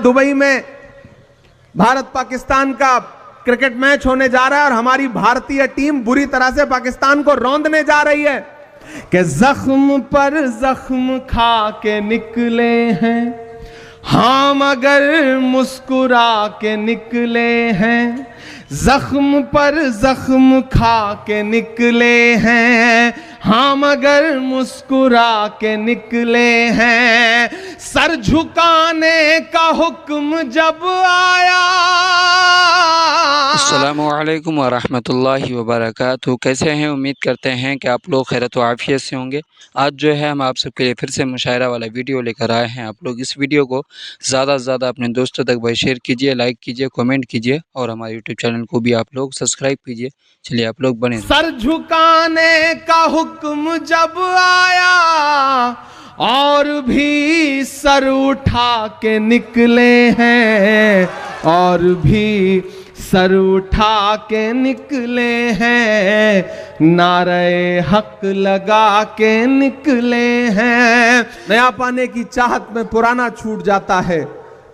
Dubai में भारत पाकिस्तान का cricket match होने जा रहा है और हमारी भारतीय टीम बुरी तरह से पाकिस्तान को रौंदने जा रही है कि जख्म पर जख्म खा के निकले हैं हम, अगर मुस्कुरा के निकले हैं, जख्म पर जख्म खा के निकले हैं हम, अगर मुस्कुरा के निकले हैं। सर झुकाने का हुक्म जब आया। अस्सलामु अलैकुम वरहमतुल्लाहि वबरकातुहू। कैसे हैं? उम्मीद करते हैं कि आप लोग खैरियत व आफियत से होंगे। आज जो है हम आप सबके लिए फिर से मुशायरा वाला वीडियो लेकर आए हैं। आप लोग इस वीडियो को ज़्यादा से ज़्यादा अपने दोस्तों तक भाई शेयर कीजिए, लाइक कीजिए, कमेंट कीजिए और हमारे यूट्यूब चैनल को भी आप लोग सब्सक्राइब कीजिए। चलिए आप लोग बने। सर झुकाने का हुक्म जब आया और भी सर उठा के निकले हैं, और भी सर उठा के निकले हैं, नारे हक लगा के निकले हैं। नया पाने की चाहत में पुराना छूट जाता है,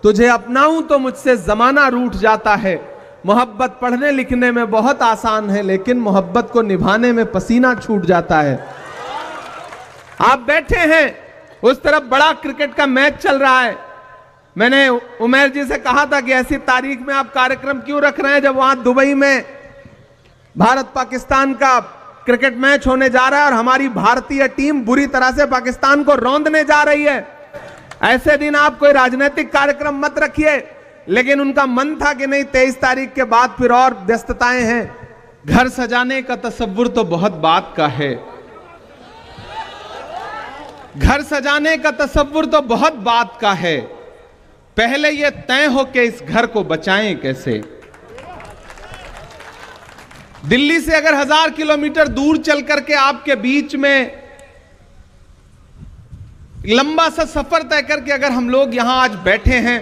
तुझे अपनाऊं तो मुझसे जमाना रूठ जाता है। मोहब्बत पढ़ने लिखने में बहुत आसान है, लेकिन मोहब्बत को निभाने में पसीना छूट जाता है। आप बैठे हैं, उस तरफ बड़ा क्रिकेट का मैच चल रहा है। मैंने उमर जी से कहा था कि ऐसी तारीख में आप कार्यक्रम क्यों रख रहे हैं जब वहां दुबई में भारत पाकिस्तान का क्रिकेट मैच होने जा रहा है और हमारी भारतीय टीम बुरी तरह से पाकिस्तान को रौंदने जा रही है। ऐसे दिन आप कोई राजनीतिक कार्यक्रम मत रखिए, लेकिन उनका मन था कि नहीं 23 तारीख के बाद फिर और व्यस्तताएं हैं। घर सजाने का तसव्वुर तो बहुत बात का है, घर सजाने का तसव्वुर तो बहुत बात का है, पहले यह तय हो कि इस घर को बचाएं कैसे। दिल्ली से अगर 1000 किलोमीटर दूर चल करके आपके बीच में लंबा सा सफर तय करके अगर हम लोग यहां आज बैठे हैं,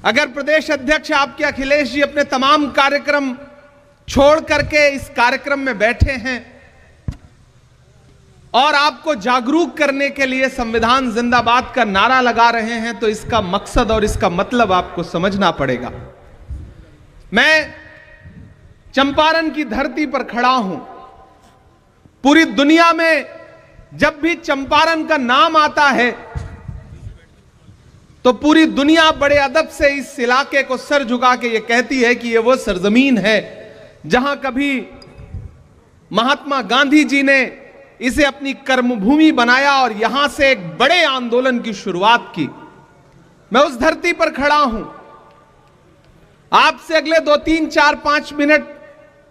अगर प्रदेश अध्यक्ष आपके अखिलेश जी अपने तमाम कार्यक्रम छोड़ करके इस कार्यक्रम में बैठे हैं और आपको जागरूक करने के लिए संविधान जिंदाबाद का नारा लगा रहे हैं, तो इसका मकसद और इसका मतलब आपको समझना पड़ेगा। मैं चंपारण की धरती पर खड़ा हूं। पूरी दुनिया में जब भी चंपारण का नाम आता है तो पूरी दुनिया बड़े अदब से इस इलाके को सर झुका के ये कहती है कि ये वो सरजमीन है जहां कभी महात्मा गांधी जी ने इसे अपनी कर्मभूमि बनाया और यहां से एक बड़े आंदोलन की शुरुआत की। मैं उस धरती पर खड़ा हूं। आपसे अगले 2, 3, 4, 5 मिनट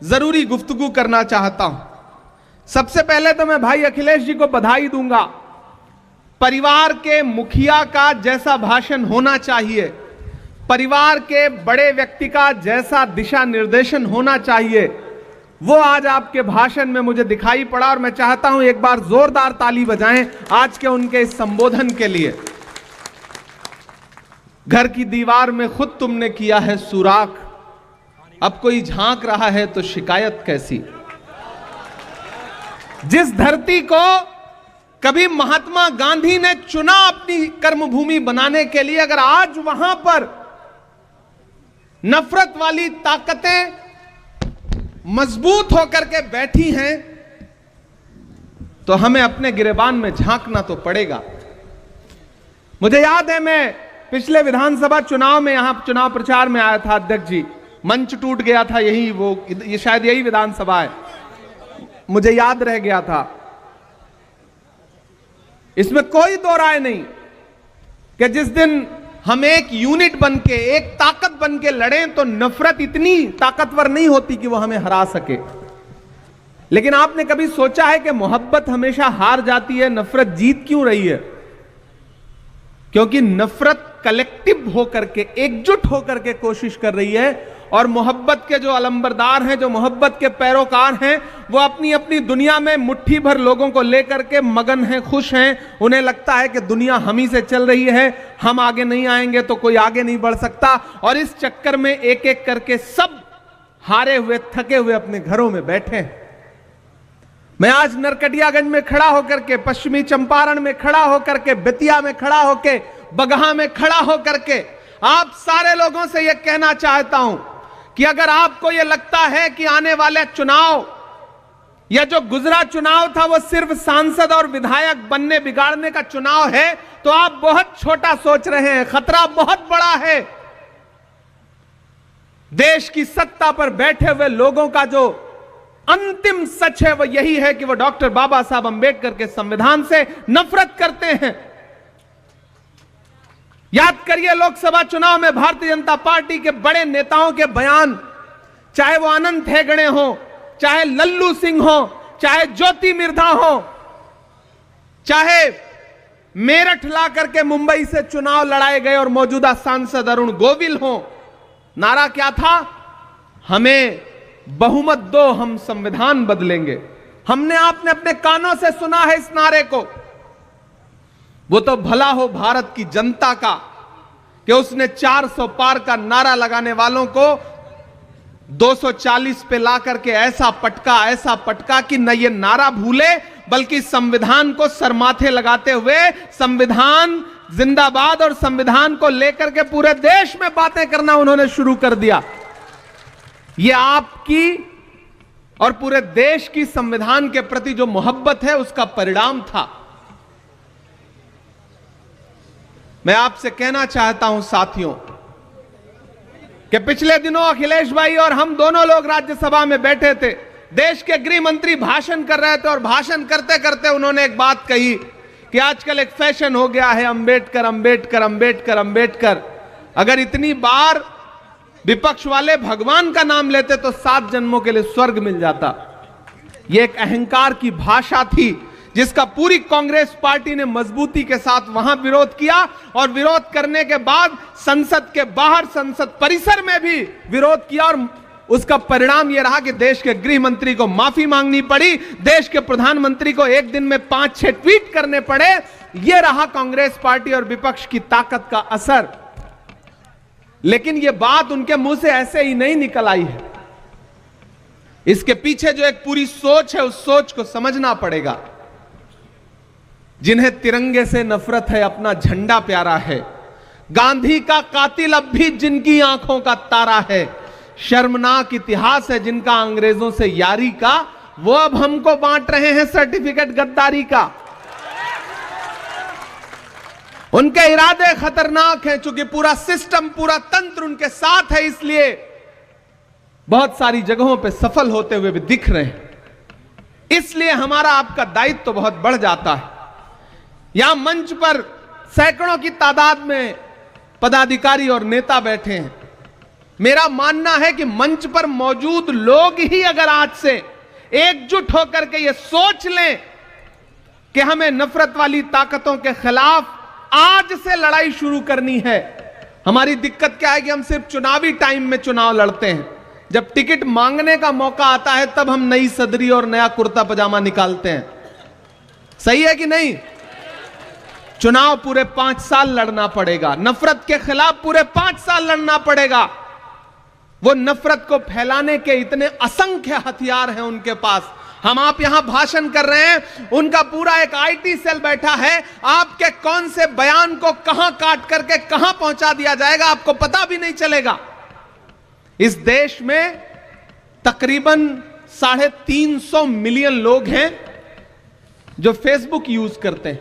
जरूरी गुफ्तगू करना चाहता हूं। सबसे पहले तो मैं भाई अखिलेश जी को बधाई दूंगा। परिवार के मुखिया का जैसा भाषण होना चाहिए, परिवार के बड़े व्यक्ति का जैसा दिशा निर्देशन होना चाहिए, वो आज आपके भाषण में मुझे दिखाई पड़ा और मैं चाहता हूं एक बार जोरदार ताली बजाएं आज के उनके इस संबोधन के लिए। घर की दीवार में खुद तुमने किया है सुराख, अब कोई झांक रहा है तो शिकायत कैसी। जिस धरती को कभी महात्मा गांधी ने चुना अपनी कर्मभूमि बनाने के लिए, अगर आज वहां पर नफरत वाली ताकतें मजबूत होकर के बैठी हैं, तो हमें अपने गिरेबान में झांकना तो पड़ेगा। मुझे याद है मैं पिछले विधानसभा चुनाव में यहां चुनाव प्रचार में आया था अध्यक्ष जी, मंच टूट गया था, यही वो ये शायद यही विधानसभा है, मुझे याद रह गया था। इसमें कोई दो राय नहीं कि जिस दिन हम एक यूनिट बनके, एक ताकत बनके लड़ें तो नफरत इतनी ताकतवर नहीं होती कि वो हमें हरा सके। लेकिन आपने कभी सोचा है कि मोहब्बत हमेशा हार जाती है, नफरत जीत क्यों रही है? क्योंकि नफरत कलेक्टिव होकर के, एकजुट होकर के कोशिश कर रही है, और मोहब्बत के जो अलंबरदार हैं, जो मोहब्बत के पैरोकार हैं, वो अपनी अपनी दुनिया में मुट्ठी भर लोगों को लेकर के मगन हैं, खुश हैं। उन्हें लगता है कि दुनिया हम ही से चल रही है, हम आगे नहीं आएंगे तो कोई आगे नहीं बढ़ सकता, और इस चक्कर में एक एक करके सब हारे हुए, थके हुए अपने घरों में बैठे हैं। मैं आज नरकटियागंज में खड़ा होकर के, पश्चिमी चंपारण में खड़ा होकर के, बेतिया में खड़ा होकर, बगहा में खड़ा होकर के आप सारे लोगों से यह कहना चाहता हूं कि अगर आपको यह लगता है कि आने वाले चुनाव या जो गुजरा चुनाव था वो सिर्फ सांसद और विधायक बनने बिगाड़ने का चुनाव है, तो आप बहुत छोटा सोच रहे हैं। खतरा बहुत बड़ा है। देश की सत्ता पर बैठे हुए लोगों का जो अंतिम सच है वो यही है कि वो डॉक्टर बाबा साहब अंबेडकर के संविधान से नफरत करते हैं। याद करिए, लोकसभा चुनाव में भारतीय जनता पार्टी के बड़े नेताओं के बयान, चाहे वो अनंत हेगड़े हो, चाहे लल्लू सिंह हो, चाहे ज्योति मिर्धा हो, चाहे मेरठ ला करके मुंबई से चुनाव लड़ाए गए और मौजूदा सांसद अरुण गोविल हो, नारा क्या था? हमें बहुमत दो, हम संविधान बदलेंगे। हमने आपने अपने कानों से सुना है इस नारे को। वो तो भला हो भारत की जनता का कि उसने 400 पार का नारा लगाने वालों को 240 पे ला करके ऐसा पटका कि न ये नारा भूले, बल्कि संविधान को सरमाथे लगाते हुए संविधान जिंदाबाद और संविधान को लेकर के पूरे देश में बातें करना उन्होंने शुरू कर दिया। ये आपकी और पूरे देश की संविधान के प्रति जो मोहब्बत है उसका परिणाम था। मैं आपसे कहना चाहता हूं साथियों कि पिछले दिनों अखिलेश भाई और हम दोनों लोग राज्यसभा में बैठे थे। देश के गृह मंत्री भाषण कर रहे थे और भाषण करते करते उन्होंने एक बात कही कि आजकल एक फैशन हो गया है अंबेडकर अंबेडकर अंबेडकर अंबेडकर। अगर इतनी बार विपक्ष वाले भगवान का नाम लेते तो 7 जन्मों के लिए स्वर्ग मिल जाता। यह एक अहंकार की भाषा थी जिसका पूरी कांग्रेस पार्टी ने मजबूती के साथ वहां विरोध किया और विरोध करने के बाद संसद के बाहर, संसद परिसर में भी विरोध किया और उसका परिणाम यह रहा कि देश के गृह मंत्री को माफी मांगनी पड़ी, देश के प्रधानमंत्री को एक दिन में 5-6 ट्वीट करने पड़े। यह रहा कांग्रेस पार्टी और विपक्ष की ताकत का असर। लेकिन यह बात उनके मुंह से ऐसे ही नहीं निकल आई है। इसके पीछे जो एक पूरी सोच है उस सोच को समझना पड़ेगा। जिन्हें तिरंगे से नफरत है, अपना झंडा प्यारा है, गांधी का कातिल अब भी जिनकी आंखों का तारा है, शर्मनाक इतिहास है जिनका अंग्रेजों से यारी का, वो अब हमको बांट रहे हैं सर्टिफिकेट गद्दारी का। उनके इरादे खतरनाक हैं, चूंकि पूरा सिस्टम, पूरा तंत्र उनके साथ है, इसलिए बहुत सारी जगहों पे सफल होते हुए भी दिख रहे हैं। इसलिए हमारा आपका दायित्व तो बहुत बढ़ जाता है। यहां मंच पर सैकड़ों की तादाद में पदाधिकारी और नेता बैठे हैं। मेरा मानना है कि मंच पर मौजूद लोग ही अगर आज से एकजुट होकर के ये सोच लें कि हमें नफरत वाली ताकतों के खिलाफ आज से लड़ाई शुरू करनी है। हमारी दिक्कत क्या है कि हम सिर्फ चुनावी टाइम में चुनाव लड़ते हैं, जब टिकट मांगने का मौका आता है तब हम नई सदरी और नया कुर्ता पजामा निकालते हैं। सही है कि नहीं? चुनाव पूरे 5 साल लड़ना पड़ेगा, नफरत के खिलाफ पूरे 5 साल लड़ना पड़ेगा। वो नफरत को फैलाने के इतने असंख्य हथियार हैं उनके पास। हम आप यहां भाषण कर रहे हैं, उनका पूरा एक आईटी सेल बैठा है। आपके कौन से बयान को कहां काट करके कहां पहुंचा दिया जाएगा आपको पता भी नहीं चलेगा। इस देश में तकरीबन 350 मिलियन लोग हैं जो फेसबुक यूज करते हैं,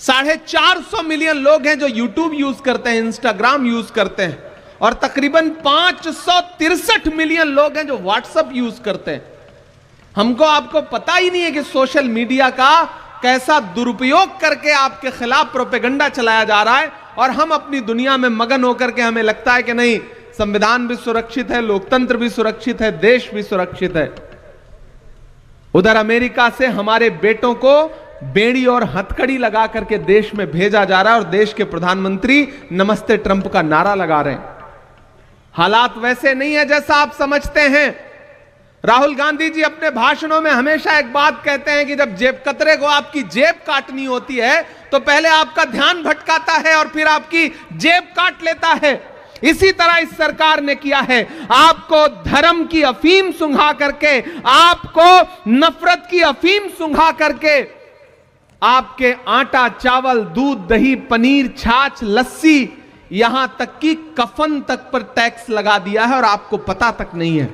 450 मिलियन लोग हैं जो यूट्यूब यूज करते हैं, इंस्टाग्राम यूज करते हैं, और तकरीबन 563 मिलियन लोग हैं जो व्हाट्सएप यूज करते हैं। हमको आपको पता ही नहीं है कि सोशल मीडिया का कैसा दुरुपयोग करके आपके खिलाफ प्रोपेगेंडा चलाया जा रहा है, और हम अपनी दुनिया में मगन होकर के हमें लगता है कि नहीं, संविधान भी सुरक्षित है, लोकतंत्र भी सुरक्षित है, देश भी सुरक्षित है। उधर अमेरिका से हमारे बेटों को बेड़ी और हथकड़ी लगा करके देश में भेजा जा रहा है, और देश के प्रधानमंत्री नमस्ते ट्रंप का नारा लगा रहे हैं। हालात वैसे नहीं है जैसा आप समझते हैं। राहुल गांधी जी अपने भाषणों में हमेशा एक बात कहते हैं कि जब जेब कतरे को आपकी जेब काटनी होती है तो पहले आपका ध्यान भटकाता है और फिर आपकी जेब काट लेता है। इसी तरह इस सरकार ने किया है। आपको धर्म की अफीम सुंघा करके, आपको नफरत की अफीम सुंघा करके, आपके आटा, चावल, दूध, दही, पनीर, छाछ, लस्सी, यहां तक कि कफन तक पर टैक्स लगा दिया है और आपको पता तक नहीं है।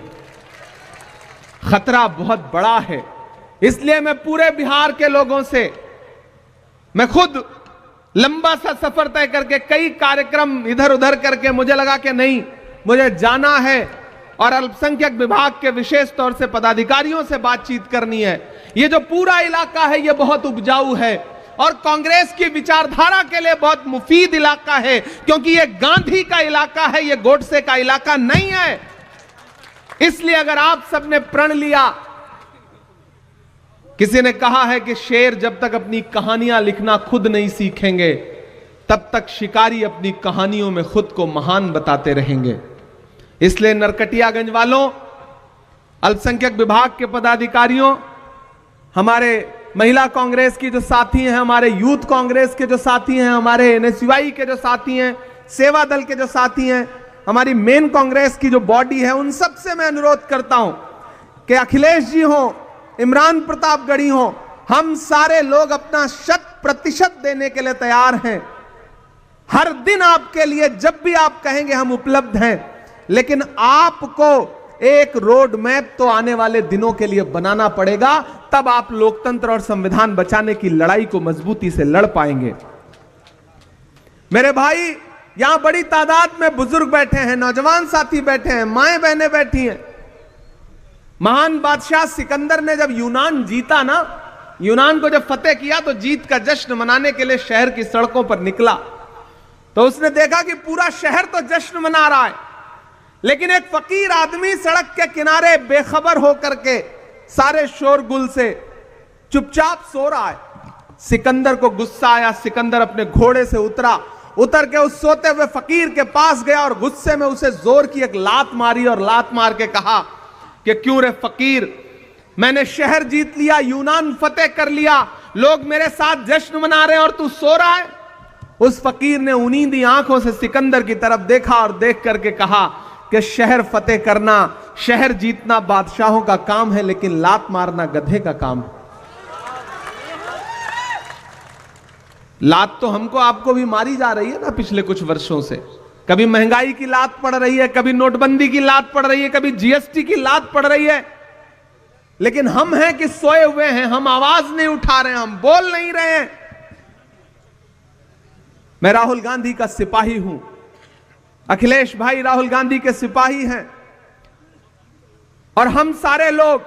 खतरा बहुत बड़ा है। इसलिए मैं पूरे बिहार के लोगों से, मैं खुद लंबा सा सफर तय करके कई कार्यक्रम इधर उधर करके मुझे लगा कि नहीं, मुझे जाना है और अल्पसंख्यक विभाग के विशेष तौर से पदाधिकारियों से बातचीत करनी है। ये जो पूरा इलाका है ये बहुत उपजाऊ है और कांग्रेस की विचारधारा के लिए बहुत मुफीद इलाका है, क्योंकि ये गांधी का इलाका है, ये गोडसे का इलाका नहीं है। इसलिए अगर आप सबने प्रण लिया, किसी ने कहा है कि शेर जब तक अपनी कहानियां लिखना खुद नहीं सीखेंगे तब तक शिकारी अपनी कहानियों में खुद को महान बताते रहेंगे। इसलिए नरकटियागंज वालों, अल्पसंख्यक विभाग के पदाधिकारियों, हमारे महिला कांग्रेस की जो साथी हैं, हमारे यूथ कांग्रेस के जो साथी हैं, हमारे एनएसयूआई के जो साथी हैं, सेवा दल के जो साथी हैं, हमारी मेन कांग्रेस की जो बॉडी है, उन सब से मैं अनुरोध करता हूं कि अखिलेश जी हो, इमरान प्रतापगढ़ी हो, हम सारे लोग अपना 100% देने के लिए तैयार हैं। हर दिन आपके लिए जब भी आप कहेंगे हम उपलब्ध हैं, लेकिन आपको एक रोड मैप तो आने वाले दिनों के लिए बनाना पड़ेगा, तब आप लोकतंत्र और संविधान बचाने की लड़ाई को मजबूती से लड़ पाएंगे। मेरे भाई, यहां बड़ी तादाद में बुजुर्ग बैठे हैं, नौजवान साथी बैठे हैं, माएं बहनें बैठी हैं। महान बादशाह सिकंदर ने जब यूनान जीता ना, यूनान को जब फतेह किया तो जीत का जश्न मनाने के लिए शहर की सड़कों पर निकला, तो उसने देखा कि पूरा शहर तो जश्न मना रहा है, लेकिन एक फकीर आदमी सड़क के किनारे बेखबर होकर के सारे शोरगुल से चुपचाप सो रहा है। सिकंदर को गुस्सा आया, सिकंदर अपने घोड़े से उतर के उस सोते हुए फकीर के पास गया और गुस्से में उसे जोर की एक लात मारी और लात मार के कहा कि क्यों रे फकीर, मैंने शहर जीत लिया, यूनान फतेह कर लिया, लोग मेरे साथ जश्न मना रहे हैं और तू सो रहा है। उस फकीर ने उनींदी आंखों से सिकंदर की तरफ देखा और देख करके कहा कि शहर फतेह करना, शहर जीतना बादशाहों का काम है, लेकिन लात मारना गधे का काम है। लात तो हमको आपको भी मारी जा रही है ना पिछले कुछ वर्षों से। कभी महंगाई की लात पड़ रही है, कभी नोटबंदी की लात पड़ रही है, कभी जीएसटी की लात पड़ रही है, लेकिन हम हैं कि सोए हुए हैं, हम आवाज नहीं उठा रहे हैं, हम बोल नहीं रहे हैं। मैं राहुल गांधी का सिपाही हूं, अखिलेश भाई राहुल गांधी के सिपाही हैं, और हम सारे लोग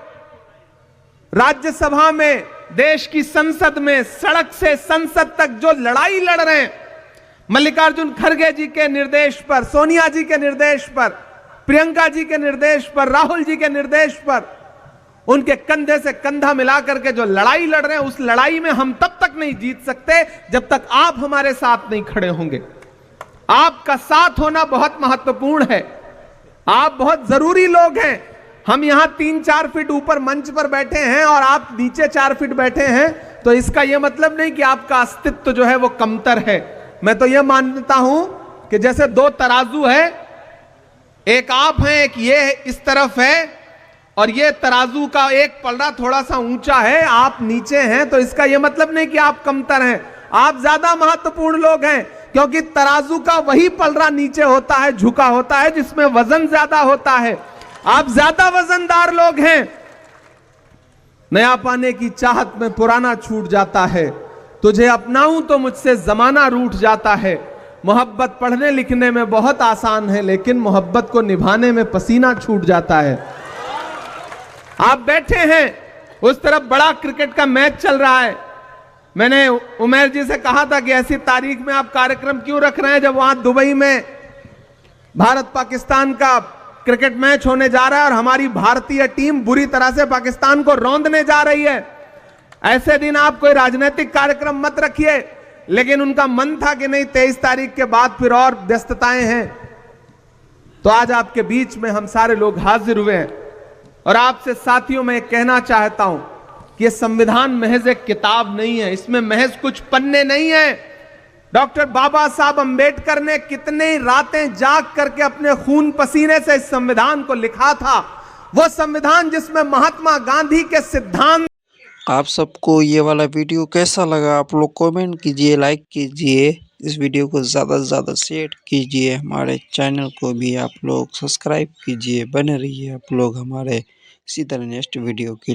राज्यसभा में, देश की संसद में, सड़क से संसद तक जो लड़ाई लड़ रहे हैं, मल्लिकार्जुन खड़गे जी के निर्देश पर, सोनिया जी के निर्देश पर, प्रियंका जी के निर्देश पर, राहुल जी के निर्देश पर, उनके कंधे से कंधा मिलाकर के जो लड़ाई लड़ रहे हैं, उस लड़ाई में हम तब तक नहीं जीत सकते जब तक आप हमारे साथ नहीं खड़े होंगे। आपका साथ होना बहुत महत्वपूर्ण है, आप बहुत जरूरी लोग हैं। हम यहां 3-4 फीट ऊपर मंच पर बैठे हैं और आप नीचे 4 फीट बैठे हैं, तो इसका यह मतलब नहीं कि आपका अस्तित्व जो है वो कमतर है। मैं तो यह मानता हूं कि जैसे 2 तराजू है, एक आप हैं, एक ये इस तरफ है, और ये तराजू का एक पलड़ा थोड़ा सा ऊंचा है, आप नीचे हैं, तो इसका यह मतलब नहीं कि आप कमतर हैं। आप ज्यादा महत्वपूर्ण लोग हैं, क्योंकि तराजू का वही पलड़ा नीचे होता है, झुका होता है, जिसमें वजन ज्यादा होता है। आप ज्यादा वजनदार लोग हैं। नया पाने की चाहत में पुराना छूट जाता है, तुझे अपनाऊं तो मुझसे जमाना रूठ जाता है। मोहब्बत पढ़ने लिखने में बहुत आसान है, लेकिन मोहब्बत को निभाने में पसीना छूट जाता है। आप बैठे हैं, उस तरफ बड़ा क्रिकेट का मैच चल रहा है। मैंने उमेर जी से कहा था कि ऐसी तारीख में आप कार्यक्रम क्यों रख रहे हैं जब वहां दुबई में भारत पाकिस्तान का क्रिकेट मैच होने जा रहा है और हमारी भारतीय टीम बुरी तरह से पाकिस्तान को रौंदने जा रही है। ऐसे दिन आप कोई राजनीतिक कार्यक्रम मत रखिए, लेकिन उनका मन था कि नहीं 23 तारीख के बाद फिर और व्यस्तताएं हैं, तो आज आपके बीच में हम सारे लोग हाजिर हुए हैं। और आपसे साथियों में कहना चाहता हूं कि यह संविधान महज एक किताब नहीं है, इसमें महज कुछ पन्ने नहीं है। डॉक्टर बाबा साहब अंबेडकर ने कितने रातें जाग करके अपने खून पसीने से इस संविधान को लिखा था। वो संविधान जिसमें महात्मा गांधी के सिद्धांत आप सबको ये वाला वीडियो कैसा लगा आप लोग कमेंट कीजिए, लाइक कीजिए, इस वीडियो को ज़्यादा से ज़्यादा शेयर कीजिए, हमारे चैनल को भी आप लोग सब्सक्राइब कीजिए। बने रहिए आप लोग हमारे इसी तरह नेक्स्ट वीडियो के लिए।